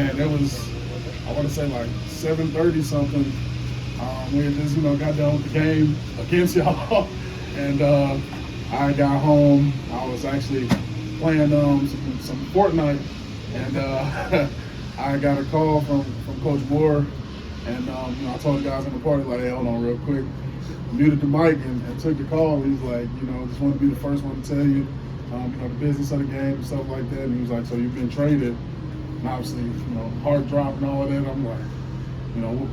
man, it was, I want to say like 7:30 something. We had just, got done with the game against y'all. And I got home. I was actually playing some Fortnite. And I got a call from Coach Moore. And I told the guys in the party, like, hey, hold on real quick. Muted the mic and took the call. He's like, just want to be the first one to tell you, the business of the game and stuff like that. And he was like, so you've been traded. And obviously, heart drop and all of that. I'm like,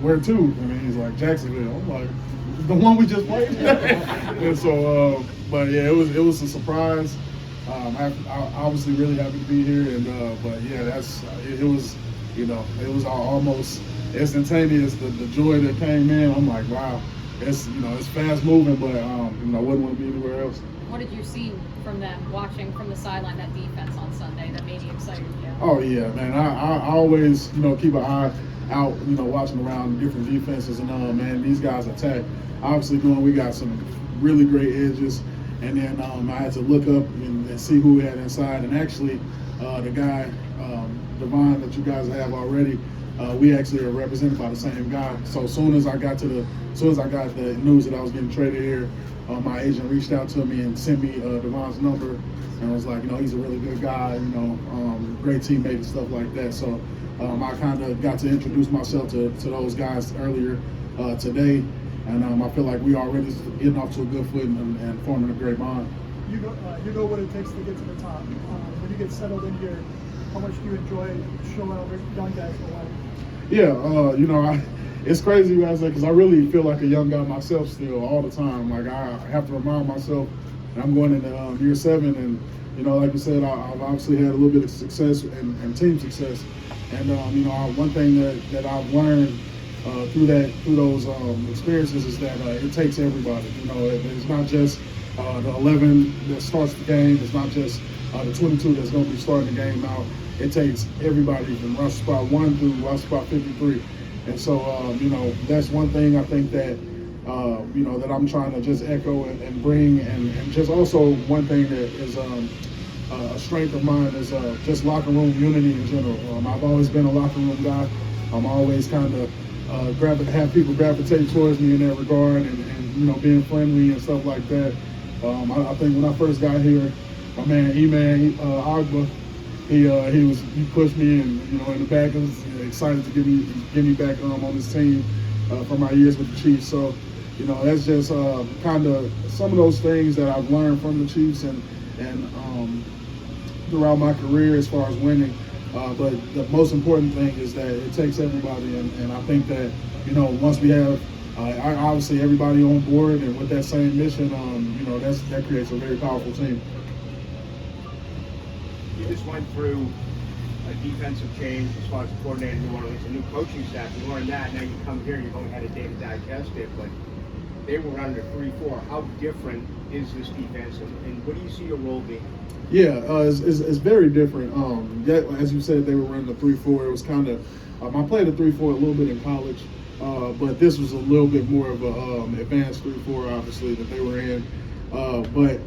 where to? And he's like, Jacksonville. I'm like, the one we just played. And so, but yeah, it was a surprise. I obviously really happy to be here. And but yeah, it was almost instantaneous. The joy that came in. I'm like, wow, it's fast moving, but I wouldn't want to be anywhere else. What did you see from them watching from the sideline, that defense on Sunday that made you excited? Yeah. Oh yeah, man. I always keep an eye out, watching around different defenses, and man, these guys attack. Obviously, we got some really great edges, and then I had to look up and see who we had inside, and actually, the guy Devon that you guys have already, we actually are represented by the same guy. So as soon as I got the news that I was getting traded here, my agent reached out to me and sent me Devon's number, and was like, he's a really good guy, great teammate and stuff like that. So I kind of got to introduce myself to those guys earlier today, and I feel like we already getting off to a good foot and forming a great bond. You know what it takes to get to the top. When you get settled in here, how much do you enjoy showing other young guys the way? Yeah, it's crazy you guys say, because I really feel like a young guy myself still all the time. Like I have to remind myself that I'm going into year 7, and like you said, I've obviously had a little bit of success and team success. And one thing that I've learned through those experiences is that it takes everybody. It's not just the 11 that starts the game. It's not just the 22 that's going to be starting the game out. It takes everybody from rush spot 1 through rush spot 53. And so that's one thing I think that that I'm trying to just echo and bring, and just also one thing that is a strength of mine is just locker room unity in general. I've always been a locker room guy. I'm always kind of have people gravitate towards me in that regard, and being friendly and stuff like that. I think when I first got here, my man Agba, he pushed me, and in the back, I was excited to get me back on this team for my years with the Chiefs. So that's just kind of some of those things that I've learned from the Chiefs and throughout my career as far as winning. But the most important thing is that it takes everybody, and I think that once we have obviously everybody on board and with that same mission, that creates a very powerful team. You just went through a defensive change as far as the coordinator in New Orleans, a new coaching staff. You learned that. Now you come here, you've only had a day to digest it, but they were running a 3-4. How different is this defense, and what do you see your role being? Yeah, it's very different. As you said, they were running a 3-4. It was kind of I played a 3-4 a little bit in college, but this was a little bit more of a advanced 3-4, obviously, that they were in. But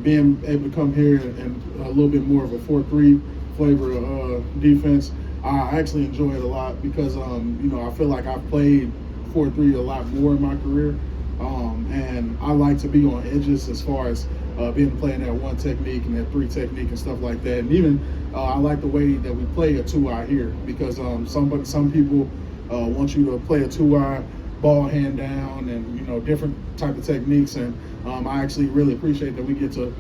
being able to come here and a little bit more of a 4-3 flavor of defense, I actually enjoy it a lot because I feel like I've played 4-3 a lot more in my career, and I like to be on edges as far as being playing that 1 technique and that 3 technique and stuff like that. And even I like the way that we play a 2-eye here, because some people want you to play a 2-eye, ball hand down, and different type of techniques. And I actually really appreciate that we get to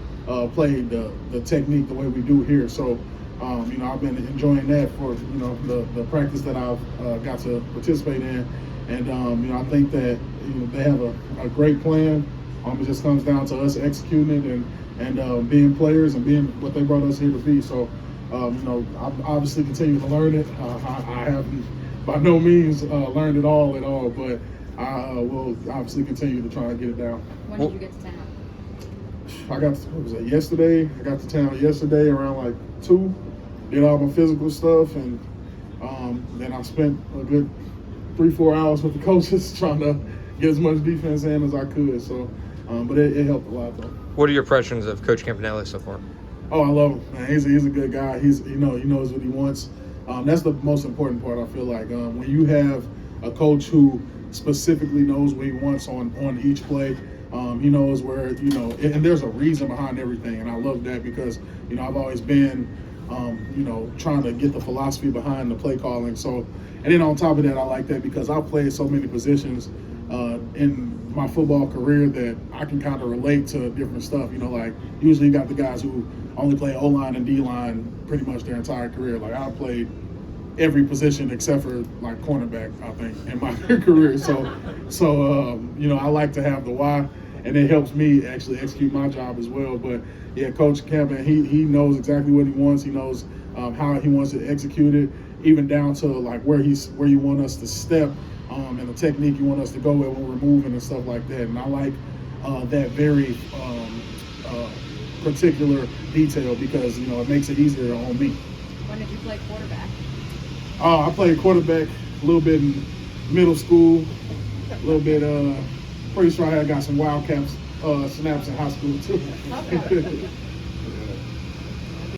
play the technique the way we do here. So I've been enjoying that for the practice that I've got to participate in. And I think that they have a great plan. It just comes down to us executing it and being players and being what they brought us here to be. So, I'm obviously continue to learn it. I haven't by no means learned it all at all, but I will obviously continue to try and get it down. When did you get to town? Yesterday? I got to town yesterday around like 2, did all my physical stuff, and then I spent a good 3-4 hours with the coaches trying to get as much defense in as I could. So, but it helped a lot though. What are your impressions of Coach Campelli so far? Oh, I love him, man. He's a good guy. He knows what he wants. That's the most important part. I feel like when you have a coach who specifically knows what he wants on each play. He knows where, and there's a reason behind everything. And I love that because, I've always been, trying to get the philosophy behind the play calling. So, and then on top of that, I like that because I've played so many positions in my football career that I can kind of relate to different stuff. Like usually you got the guys who only play O-line and D-line pretty much their entire career. Like I played every position except for like cornerback, I think, in my career. So I like to have the why, and it helps me actually execute my job as well. But yeah, Coach Campbell, he knows exactly what he wants. He knows how he wants to execute it, even down to like where you want us to step, and the technique you want us to go with when we're moving and stuff like that. And I like that very particular detail because it makes it easier on me. When did you play quarterback? I played quarterback a little bit in middle school, a little bit. Pretty sure I got some Wildcats snaps in high school too. Okay.